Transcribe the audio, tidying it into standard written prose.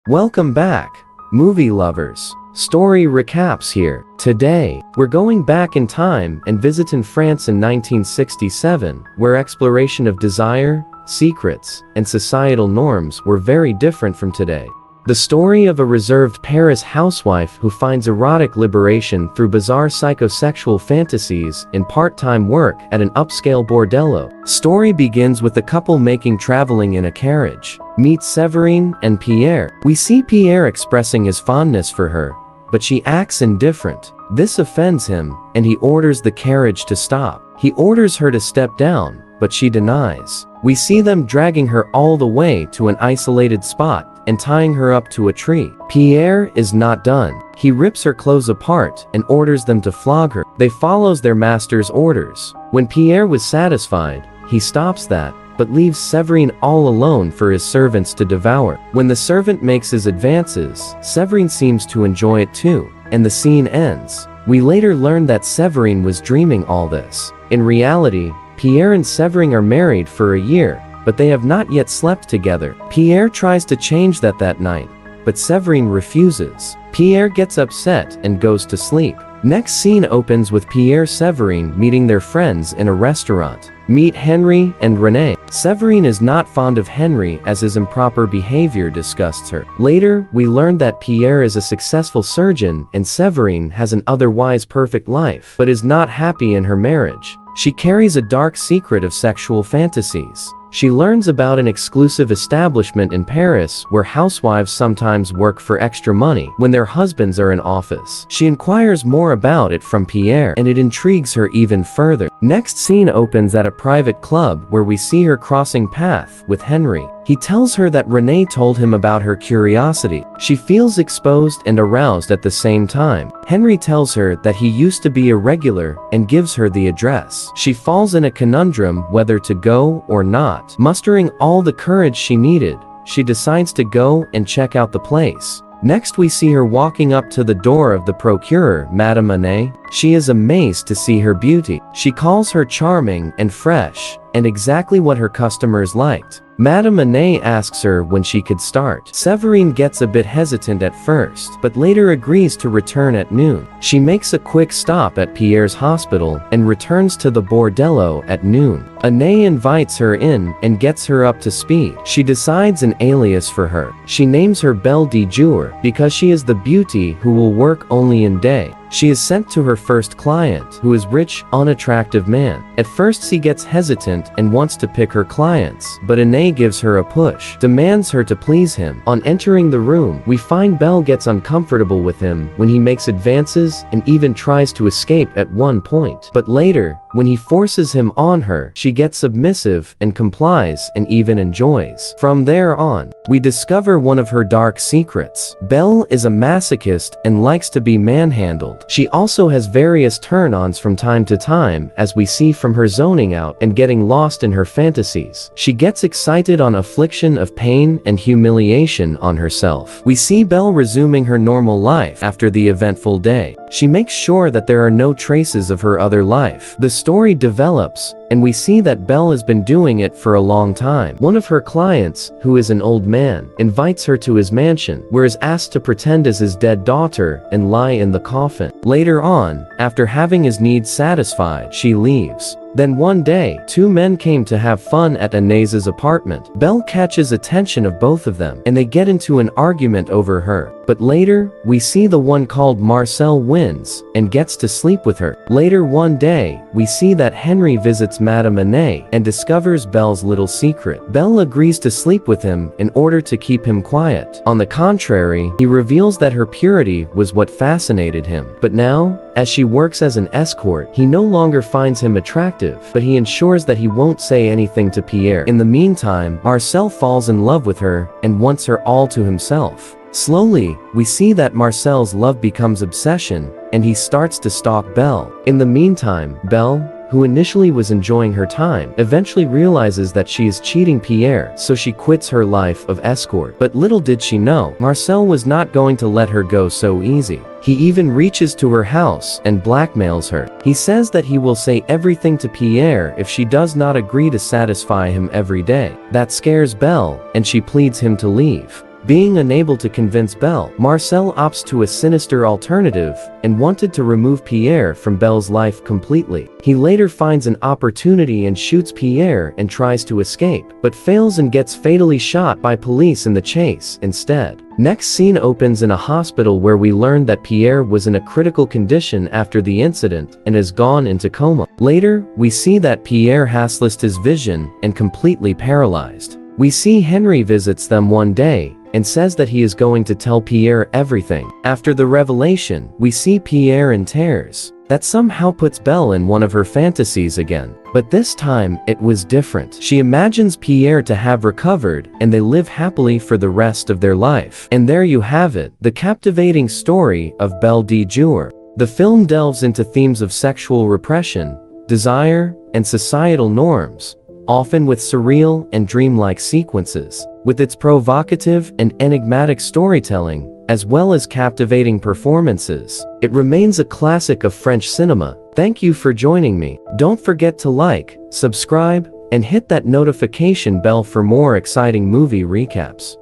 Welcome back, movie lovers. Story recaps here. Today, we're going back in time and visiting France in 1967, where exploration of desire, secrets, and societal norms were very different from today. The story of a reserved Paris housewife who finds erotic liberation through bizarre psychosexual fantasies in part-time work at an upscale bordello. Story begins with the couple traveling in a carriage. Meet Séverine and Pierre. We see Pierre expressing his fondness for her, but she acts indifferent. This offends him, and he orders the carriage to stop. He orders her to step down, but she denies. We see them dragging her all the way to an isolated spot and tying her up to a tree. Pierre is not done. He rips her clothes apart and orders them to flog her. They follows their master's orders. When Pierre was satisfied, he stops that, but leaves Séverine all alone for his servants to devour. When the servant makes his advances, Séverine seems to enjoy it too, and the scene ends. We later learn that Séverine was dreaming all this. In reality, Pierre and Séverine are married for a year, but they have not yet slept together. Pierre tries to change that night, but Séverine refuses. Pierre gets upset and goes to sleep. Next scene opens with Pierre Séverine meeting their friends in a restaurant. Meet Henry and Renee. Séverine is not fond of Henry as his improper behavior disgusts her. Later, we learn that Pierre is a successful surgeon and Séverine has an otherwise perfect life, but is not happy in her marriage. She carries a dark secret of sexual fantasies. She learns about an exclusive establishment in Paris where housewives sometimes work for extra money when their husbands are in office. She inquires more about it from Pierre, and it intrigues her even further. Next scene opens at a private club where we see her crossing paths with Henry. He tells her that Renee told him about her curiosity. She feels exposed and aroused at the same time. Henry tells her that he used to be irregular and gives her the address. She falls in a conundrum whether to go or not. Mustering all the courage she needed, she decides to go and check out the place. Next we see her walking up to the door of the procurer, Madame Annay. She is amazed to see her beauty. She calls her charming and fresh, and exactly what her customers liked. Madame Annay asks her when she could start. Séverine gets a bit hesitant at first, but later agrees to return at noon. She makes a quick stop at Pierre's hospital and returns to the bordello at noon. Annay invites her in and gets her up to speed. She decides an alias for her. She names her Belle de Jour because she is the beauty who will work only in day. She is sent to her first client, who is rich, unattractive man. At first he gets hesitant and wants to pick her clients, but Annay gives her a push, demands her to please him. On entering the room, we find Belle gets uncomfortable with him when he makes advances and even tries to escape at one point. But later, when he forces him on her, she gets submissive and complies and even enjoys. From there on, we discover one of her dark secrets. Belle is a masochist and likes to be manhandled. She also has various turn-ons from time to time, as we see from her zoning out and getting lost in her fantasies. She gets excited on affliction of pain and humiliation on herself. We see Belle resuming her normal life after the eventful day. She makes sure that there are no traces of her other life. The story develops, and we see that Belle has been doing it for a long time. One of her clients, who is an old man, invites her to his mansion, where is asked to pretend as his dead daughter and lie in the coffin. Later on, after having his needs satisfied, she leaves. Then one day, two men came to have fun at Annay's apartment. Belle catches attention of both of them, and they get into an argument over her. But later, we see the one called Marcel wins, and gets to sleep with her. Later one day, we see that Henry visits Madame Annay, and discovers Belle's little secret. Belle agrees to sleep with him in order to keep him quiet. On the contrary, he reveals that her purity was what fascinated him. But now, as she works as an escort, he no longer finds him attractive, but he ensures that he won't say anything to Pierre. In the meantime, Marcel falls in love with her and wants her all to himself. Slowly, we see that Marcel's love becomes obsession, and he starts to stalk Belle. In the meantime, Belle, who initially was enjoying her time, eventually realizes that she is cheating Pierre, so she quits her life of escort. But little did she know, Marcel was not going to let her go so easy. He even reaches to her house and blackmails her. He says that he will say everything to Pierre if she does not agree to satisfy him every day. That scares Belle, and she pleads him to leave. Being unable to convince Belle, Marcel opts to a sinister alternative and wanted to remove Pierre from Belle's life completely. He later finds an opportunity and shoots Pierre and tries to escape, but fails and gets fatally shot by police in the chase instead. Next scene opens in a hospital where we learn that Pierre was in a critical condition after the incident and has gone into coma. Later, we see that Pierre has lost his vision and completely paralyzed. We see Henry visits them one day and says that he is going to tell Pierre everything. After the revelation, we see Pierre in tears. That somehow puts Belle in one of her fantasies again. But this time, it was different. She imagines Pierre to have recovered, and they live happily for the rest of their life. And there you have it, the captivating story of Belle de Jour. The film delves into themes of sexual repression, desire, and societal norms, often with surreal and dreamlike sequences. With its provocative and enigmatic storytelling, as well as captivating performances, it remains a classic of French cinema. Thank you for joining me. Don't forget to like, subscribe, and hit that notification bell for more exciting movie recaps.